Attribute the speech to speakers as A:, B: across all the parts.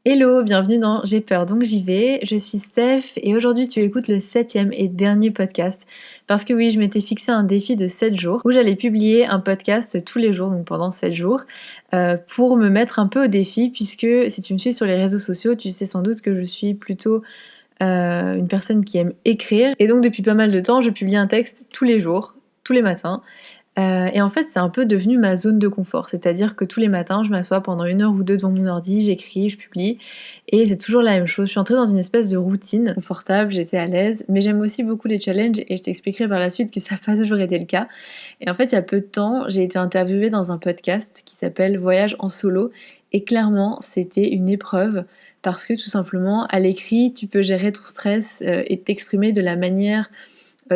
A: Hello, bienvenue dans J'ai peur donc j'y vais. Je suis Steph et aujourd'hui tu écoutes le septième et dernier podcast. Parce que oui, je m'étais fixé un défi de 7 jours où j'allais publier un podcast tous les jours, donc pendant 7 jours, pour me mettre un peu au défi. Puisque si tu me suis sur les réseaux sociaux, tu sais sans doute que je suis plutôt une personne qui aime écrire. Et donc depuis pas mal de temps, je publie un texte tous les jours, tous les matins. Et en fait, c'est un peu devenu ma zone de confort. C'est-à-dire que tous les matins, je m'assois pendant 1 heure ou 2 devant mon ordi, j'écris, je publie et c'est toujours la même chose. Je suis entrée dans une espèce de routine confortable, j'étais à l'aise, mais j'aime aussi beaucoup les challenges et je t'expliquerai par la suite que ça n'a pas toujours été le cas. Et en fait, il y a peu de temps, j'ai été interviewée dans un podcast qui s'appelle Voyage en solo et clairement, c'était une épreuve parce que tout simplement, à l'écrit, tu peux gérer ton stress, et t'exprimer de la manière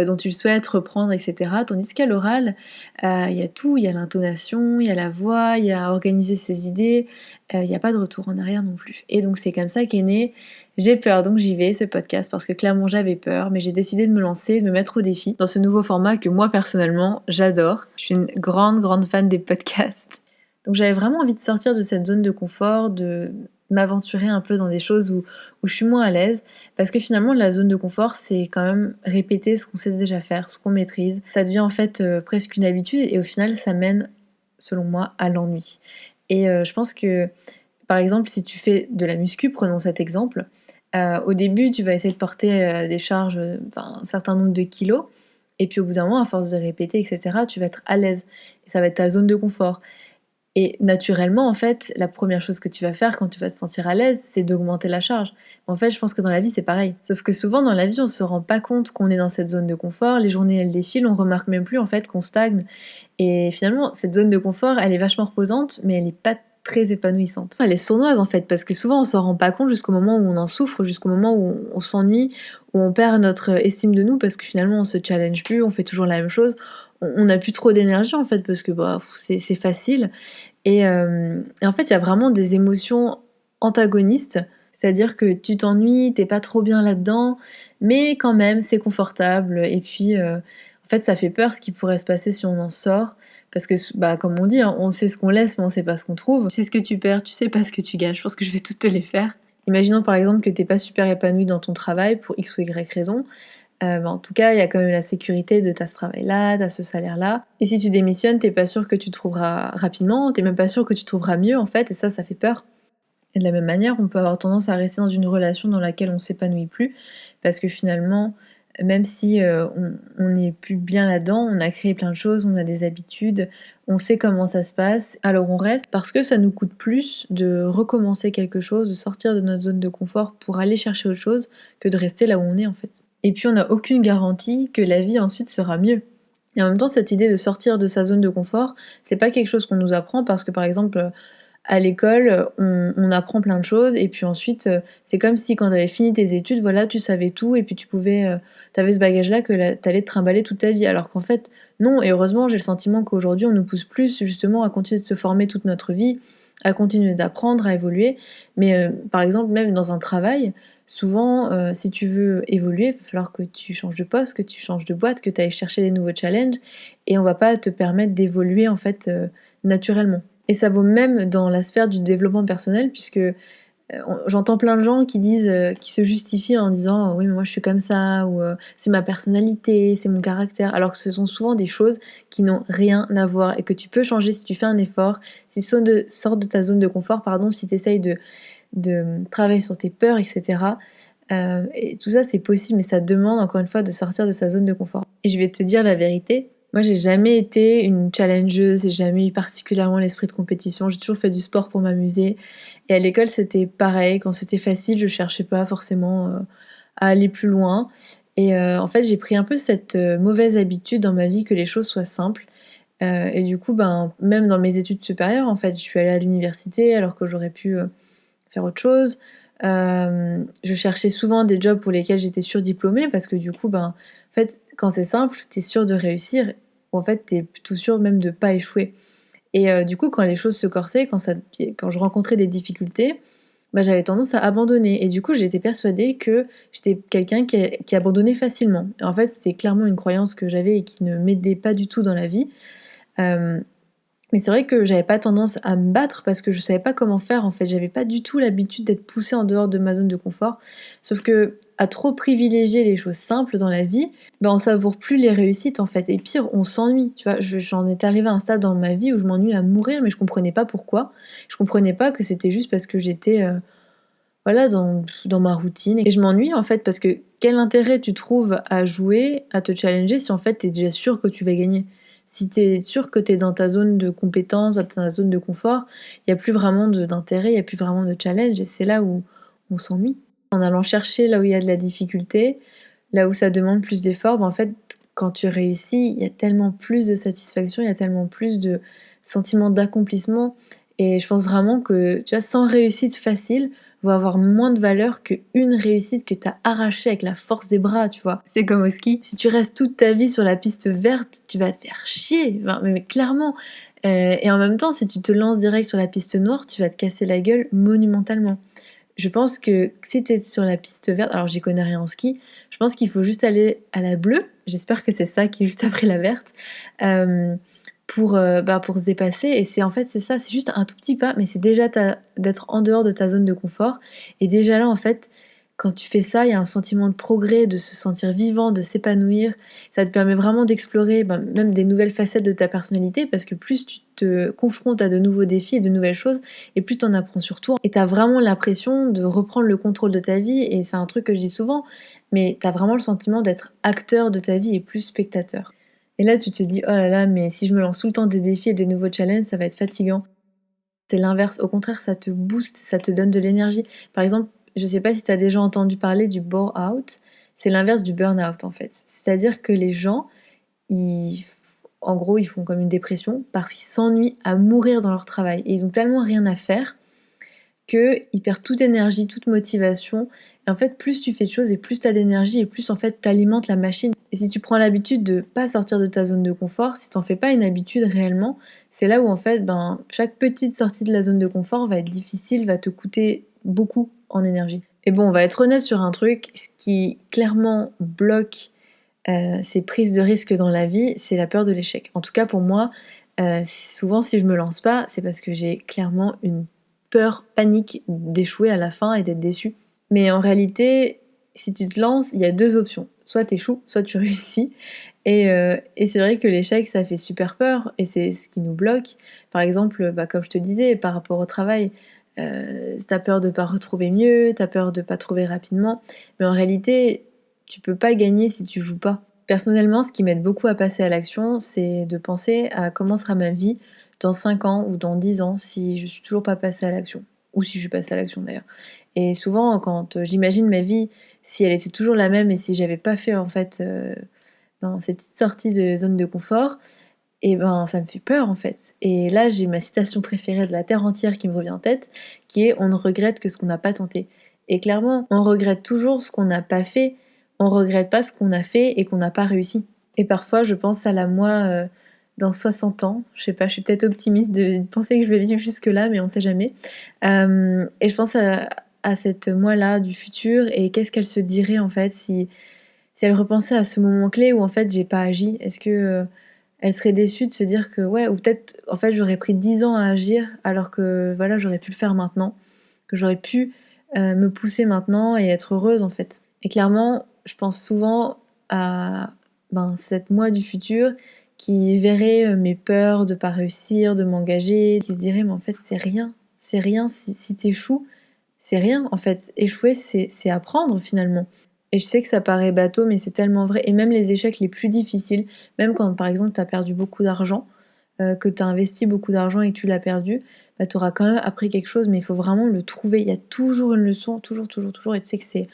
A: dont tu le souhaites reprendre, etc. Tandis qu'à l'oral, il y a tout, il y a l'intonation, il y a la voix, il y a organiser ses idées, il n'y a pas de retour en arrière non plus. Et donc c'est comme ça qu'est né J'ai peur donc j'y vais, ce podcast, parce que clairement j'avais peur, mais j'ai décidé de me lancer, de me mettre au défi dans ce nouveau format que moi personnellement j'adore. Je suis une grande fan des podcasts. Donc j'avais vraiment envie de sortir de cette zone de confort, de m'aventurer un peu dans des choses où je suis moins à l'aise. Parce que finalement, la zone de confort, c'est quand même répéter ce qu'on sait déjà faire, ce qu'on maîtrise. Ça devient en fait presque une habitude et au final, ça mène, selon moi, à l'ennui. Et je pense que, par exemple, si tu fais de la muscu, prenons cet exemple, au début, tu vas essayer de porter des charges, enfin, un certain nombre de kilos. Et puis au bout d'un moment, à force de répéter, etc., tu vas être à l'aise. Et ça va être ta zone de confort. Et naturellement, en fait, la première chose que tu vas faire quand tu vas te sentir à l'aise, c'est d'augmenter la charge. En fait, je pense que dans la vie, c'est pareil. Sauf que souvent, dans la vie, on se rend pas compte qu'on est dans cette zone de confort. Les journées, elles défilent, on remarque même plus, en fait, qu'on stagne. Et finalement, cette zone de confort, elle est vachement reposante, mais elle est pas très épanouissante. Elle est sournoise, en fait, parce que souvent, on s'en rend pas compte jusqu'au moment où on en souffre, jusqu'au moment où on s'ennuie, où on perd notre estime de nous, parce que finalement, on se challenge plus, on fait toujours la même chose. On n'a plus trop d'énergie, en fait, parce que bah, c'est facile. Et en fait, il y a vraiment des émotions antagonistes, c'est-à-dire que tu t'ennuies, tu pas trop bien là-dedans, mais quand même c'est confortable et puis, en fait, ça fait peur ce qui pourrait se passer si on en sort parce que bah, comme on dit, hein, on sait ce qu'on laisse, mais on sait pas ce qu'on trouve. Tu sais ce que tu perds, tu sais pas ce que tu gagnes. Je pense que je vais toutes te les faire. Imaginons par exemple que tu pas super épanoui dans ton travail pour X ou Y raison. Bah, en tout cas, il y a quand même la sécurité de tu ce travail-là, tu ce salaire-là. Et si tu démissionnes, tu pas sûr que tu trouveras rapidement, tu même pas sûr que tu trouveras mieux en fait, et ça fait peur. Et de la même manière, on peut avoir tendance à rester dans une relation dans laquelle on s'épanouit plus, parce que finalement, même si on n'est plus bien là-dedans, on a créé plein de choses, on a des habitudes, on sait comment ça se passe, alors on reste parce que ça nous coûte plus de recommencer quelque chose, de sortir de notre zone de confort pour aller chercher autre chose que de rester là où on est en fait. Et puis on n'a aucune garantie que la vie ensuite sera mieux. Et en même temps, cette idée de sortir de sa zone de confort, c'est pas quelque chose qu'on nous apprend parce que par exemple, à l'école, on apprend plein de choses et puis ensuite, c'est comme si quand tu avais fini tes études, voilà, tu savais tout et puis tu pouvais, tu avais ce bagage-là que tu allais te trimballer toute ta vie. Alors qu'en fait, non et heureusement, j'ai le sentiment qu'aujourd'hui, on nous pousse plus justement à continuer de se former toute notre vie, à continuer d'apprendre, à évoluer. Mais, par exemple, même dans un travail, souvent, si tu veux évoluer, il va falloir que tu changes de poste, que tu changes de boîte, que tu ailles chercher des nouveaux challenges et on va pas te permettre d'évoluer en fait, naturellement. Et ça vaut même dans la sphère du développement personnel puisque, j'entends plein de gens qui disent, qui se justifient en disant: «Oui mais moi je suis comme ça» ou, «C'est ma personnalité, c'est mon caractère», alors que ce sont souvent des choses qui n'ont rien à voir et que tu peux changer si tu fais un effort, si tu sors de ta zone de confort, pardon, si tu essayes de travailler sur tes peurs et cetera. Et tout ça c'est possible mais ça demande encore une fois de sortir de sa zone de confort. Et je vais te dire la vérité, moi j'ai jamais été une challengeuse, j'ai jamais eu particulièrement l'esprit de compétition, j'ai toujours fait du sport pour m'amuser et à l'école c'était pareil, quand c'était facile je cherchais pas forcément, à aller plus loin et en fait j'ai pris un peu cette, mauvaise habitude dans ma vie que les choses soient simples, et du coup, ben, même dans mes études supérieures en fait, je suis allée à l'université alors que j'aurais pu, faire autre chose. Je cherchais souvent des jobs pour lesquels j'étais surdiplômée parce que du coup, ben, en fait, quand c'est simple, tu es sûre de réussir ou en fait, tu es plutôt sûre même de pas échouer et du coup, quand les choses se corsaient, quand je rencontrais des difficultés, bah, j'avais tendance à abandonner et du coup, j'étais persuadée que j'étais quelqu'un qui abandonnait facilement. Et en fait, c'était clairement une croyance que j'avais et qui ne m'aidait pas du tout dans la vie. Hem Mais c'est vrai que j'avais pas tendance à me battre parce que je savais pas comment faire en fait. J'avais pas du tout l'habitude d'être poussée en dehors de ma zone de confort. Sauf que à trop privilégier les choses simples dans la vie, on savoure plus les réussites en fait. Et pire, on s'ennuie. Tu vois, j'en étais arrivée à un stade dans ma vie où je m'ennuie à mourir, mais je comprenais pas pourquoi. Je comprenais pas que c'était juste parce que j'étais voilà, dans ma routine. Et je m'ennuie en fait parce que quel intérêt tu trouves à jouer, à te challenger si en fait tu es déjà sûr que tu vas gagner? Si tu es sûr que tu es dans ta zone de compétence, dans ta zone de confort, il y a plus vraiment d'intérêt, il y a plus vraiment de challenge et c'est là où on s'ennuie. En allant chercher là où il y a de la difficulté, là où ça demande plus d'efforts, en fait, quand tu réussis, il y a tellement plus de satisfaction, il y a tellement plus de sentiment d'accomplissement et je pense vraiment que, tu vois, sans réussite facile, va avoir moins de valeur qu'une réussite que tu as arrachée avec la force des bras, tu vois? C'est comme au ski, si tu restes toute ta vie sur la piste verte, tu vas te faire chier, enfin, mais clairement, et en même temps, si tu te lances direct sur la piste noire, tu vas te casser la gueule monumentalement. Je pense que si tu es sur la piste verte, alors j'y connais rien en ski, je pense qu'il faut juste aller à la bleue, j'espère que c'est ça qui est juste après la verte, hem, pour se dépasser et c'est en fait, c'est ça, c'est juste un tout petit pas, mais c'est déjà d'être en dehors de ta zone de confort et déjà là, en fait, quand tu fais ça, il y a un sentiment de progrès, de se sentir vivant, de s'épanouir. Ça te permet vraiment d'explorer, même des nouvelles facettes de ta personnalité parce que plus tu te confrontes à de nouveaux défis et de nouvelles choses et plus tu en apprends sur toi et tu as vraiment l'impression de reprendre le contrôle de ta vie et c'est un truc que je dis souvent, mais tu as vraiment le sentiment d'être acteur de ta vie et plus spectateur. Et là, tu te dis: «Oh là là, mais si je me lance tout le temps des défis et des nouveaux challenges, ça va être fatigant». C'est l'inverse, au contraire, ça te booste, ça te donne de l'énergie. Par exemple, je sais pas si tu as déjà entendu parler du bore-out, c'est l'inverse du burn-out en fait. C'est-à-dire que les gens, ils en gros, ils font comme une dépression parce qu'ils s'ennuient à mourir dans leur travail et ils ont tellement rien à faire qu'ils perdent toute énergie, toute motivation. Et en fait, plus tu fais de choses et plus tu as d'énergie et plus en fait tu alimentes la machine. Et si tu prends l'habitude de pas sortir de ta zone de confort, si t'en fais pas une habitude réellement, c'est là où en fait, chaque petite sortie de la zone de confort va être difficile, va te coûter beaucoup en énergie. Et bon, on va être honnête sur un truc, ce qui clairement bloque ces prises de risques dans la vie, c'est la peur de l'échec. En tout cas pour moi, souvent si je me lance pas, c'est parce que j'ai clairement une peur panique d'échouer à la fin et d'être déçue. Mais en réalité, si tu te lances, il y a 2 options. Soit tu échoues, soit tu réussis et c'est vrai que l'échec, ça fait super peur et c'est ce qui nous bloque. Par exemple, comme je te disais, par rapport au travail, tu as peur de pas retrouver mieux, tu as peur de pas trouver rapidement, mais en réalité, tu peux pas gagner si tu joues pas. Personnellement, ce qui m'aide beaucoup à passer à l'action, c'est de penser à comment sera ma vie dans 5 ans ou dans 10 ans si je suis toujours pas passée à l'action. Ou si je suis passée à l'action d'ailleurs. Et souvent, quand j'imagine ma vie, si elle était toujours la même et si j'avais pas fait en fait ces petites sorties de zone de confort, et ça me fait peur en fait. Et là, j'ai ma citation préférée de la terre entière qui me revient en tête, qui est: «On ne regrette que ce qu'on n'a pas tenté». Et clairement, on regrette toujours ce qu'on n'a pas fait, on regrette pas ce qu'on a fait et qu'on n'a pas réussi. Et parfois, je pense à la moi, dans 60 ans, je sais pas, je suis peut-être optimiste de penser que je vais vivre jusque-là, mais on sait jamais. Et je pense à cette moi-là du futur et qu'est-ce qu'elle se dirait en fait si elle repensait à ce moment clé où en fait j'ai pas agi? Est-ce que, elle serait déçue de se dire que ouais ou peut-être en fait j'aurais pris 10 ans à agir alors que voilà, j'aurais pu le faire maintenant, que j'aurais pu, me pousser maintenant et être heureuse en fait. Et clairement, je pense souvent à, cette moi du futur qui verrait, mes peurs de pas réussir, de m'engager, qui se dirait: «Mais en fait c'est rien si tu échoues, c'est rien en fait. Échouer c'est apprendre finalement». Et je sais que ça paraît bateau, mais c'est tellement vrai et même les échecs les plus difficiles, même quand par exemple tu as perdu beaucoup d'argent, que tu as investi beaucoup d'argent et que tu l'as perdu, tu auras quand même appris quelque chose, mais il faut vraiment le trouver. Il y a toujours une leçon, toujours, toujours, toujours et tu sais que c'est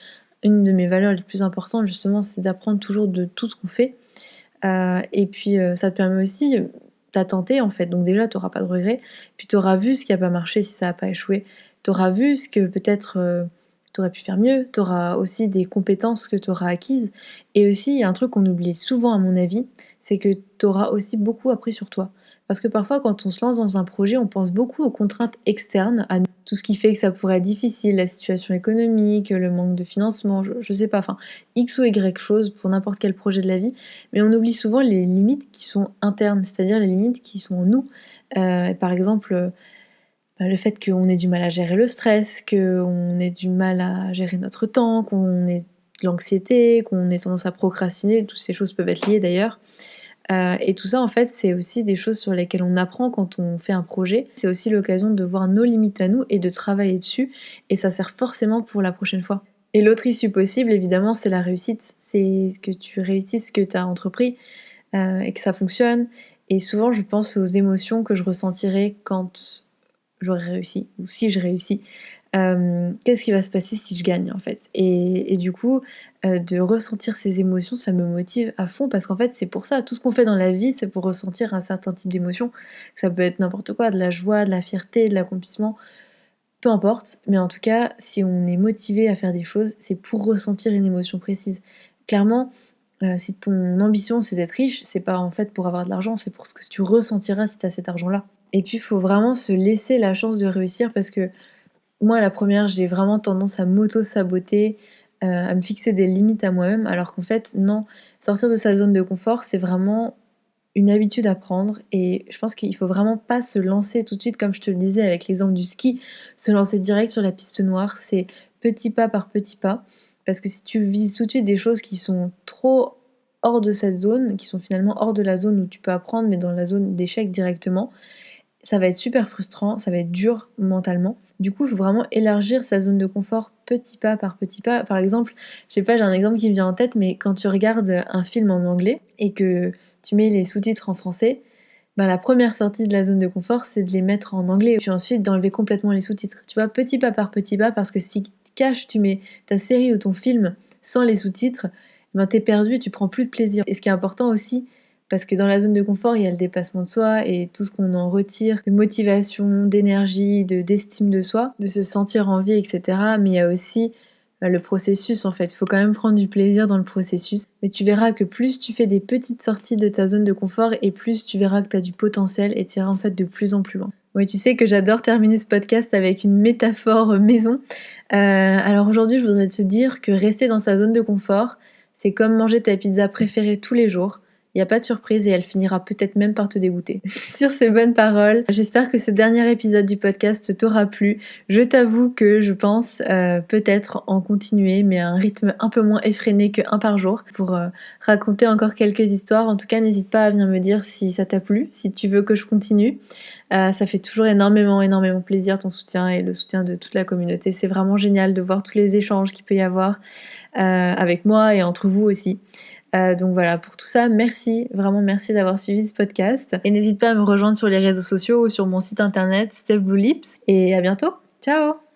A: une de mes valeurs les plus importantes justement, c'est d'apprendre toujours de tout ce qu'on fait. Et puis, ça te permet aussi, tu tenté en fait, donc déjà tu auras pas de regrets, puis tu auras vu ce qui a pas marché si ça a pas échoué. Tu auras vu ce que peut-être, tu aurais pu faire mieux, tu auras aussi des compétences que tu auras acquises et aussi il y a un truc qu'on oublie souvent à mon avis, c'est que tu auras aussi beaucoup appris sur toi. Parce que parfois, quand on se lance dans un projet, on pense beaucoup aux contraintes externes, à tout ce qui fait que ça pourrait être difficile, la situation économique, le manque de financement, je sais pas, enfin, X ou Y chose pour n'importe quel projet de la vie. Mais on oublie souvent les limites qui sont internes, c'est-à-dire les limites qui sont en nous. Par exemple, le fait qu'on ait du mal à gérer le stress, qu'on ait du mal à gérer notre temps, qu'on ait de l'anxiété, qu'on ait tendance à procrastiner, toutes ces choses peuvent être liées d'ailleurs. Et tout ça, en fait, c'est aussi des choses sur lesquelles on apprend quand on fait un projet. C'est aussi l'occasion de voir nos limites à nous et de travailler dessus, et ça sert forcément pour la prochaine fois. Et l'autre issue possible, évidemment, c'est la réussite. C'est que tu réussisses ce que tu as entrepris, et que ça fonctionne. Et souvent, je pense aux émotions que je ressentirais quand j'aurais réussi ou si je réussis. Qu'est-ce qui va se passer si je gagne, en fait? Et du coup, de ressentir ces émotions, ça me motive à fond parce qu'en fait, c'est pour ça. Tout ce qu'on fait dans la vie, c'est pour ressentir un certain type d'émotion. Ça peut être n'importe quoi, de la joie, de la fierté, de l'accomplissement, peu importe. Mais en tout cas, si on est motivé à faire des choses, c'est pour ressentir une émotion précise. Clairement, si ton ambition, c'est d'être riche, c'est pas, en fait, pour avoir de l'argent, c'est pour ce que tu ressentiras si tu as cet argent-là. Et puis, il faut vraiment se laisser la chance de réussir parce que moi, la première, j'ai vraiment tendance à m'auto-saboter, à me fixer des limites à moi-même, alors qu'en fait, non. Sortir de sa zone de confort, c'est vraiment une habitude à prendre et je pense qu'il faut vraiment pas se lancer tout de suite, comme je te le disais avec l'exemple du ski, se lancer direct sur la piste noire, c'est petit pas par petit pas. Parce que si tu vises tout de suite des choses qui sont trop hors de cette zone, qui sont finalement hors de la zone où tu peux apprendre, mais dans la zone d'échec directement, ça va être super frustrant, ça va être dur mentalement. Du coup, il faut vraiment élargir sa zone de confort petit pas par petit pas. Par exemple, je sais pas, j'ai un exemple qui me vient en tête, mais quand tu regardes un film en anglais et que tu mets les sous-titres en français, bah, la première sortie de la zone de confort, c'est de les mettre en anglais, puis ensuite d'enlever complètement les sous-titres. Tu vois, petit pas par petit pas, parce que si cache, tu mets ta série ou ton film sans les sous-titres, ben t'es perdu et tu prends plus de plaisir. Et ce qui est important aussi, parce que dans la zone de confort, il y a le dépassement de soi et tout ce qu'on en retire, de motivation, d'énergie, d'estime de soi, de se sentir en vie, etc. Mais il y a aussi le processus en fait. Il faut quand même prendre du plaisir dans le processus. Mais tu verras que plus tu fais des petites sorties de ta zone de confort et plus tu verras que tu as du potentiel et tu iras en fait de plus en plus loin. Oui, tu sais que j'adore terminer ce podcast avec une métaphore maison. Alors aujourd'hui, je voudrais te dire que rester dans sa zone de confort, c'est comme manger ta pizza préférée tous les jours. Il n'y a pas de surprise et elle finira peut-être même par te dégoûter. Sur ces bonnes paroles, j'espère que ce dernier épisode du podcast t'aura plu. Je t'avoue que je pense peut-être en continuer, mais à un rythme un peu moins effréné qu'un par jour, pour raconter encore quelques histoires. En tout cas, n'hésite pas à venir me dire si ça t'a plu, si tu veux que je continue. Ça fait toujours énormément plaisir ton soutien et le soutien de toute la communauté. C'est vraiment génial de voir tous les échanges qu'il peut y avoir avec moi et entre vous aussi. Donc voilà, pour tout ça, merci, vraiment merci d'avoir suivi ce podcast. Et n'hésite pas à me rejoindre sur les réseaux sociaux ou sur mon site internet Steph Blue Lips. Et à bientôt, ciao!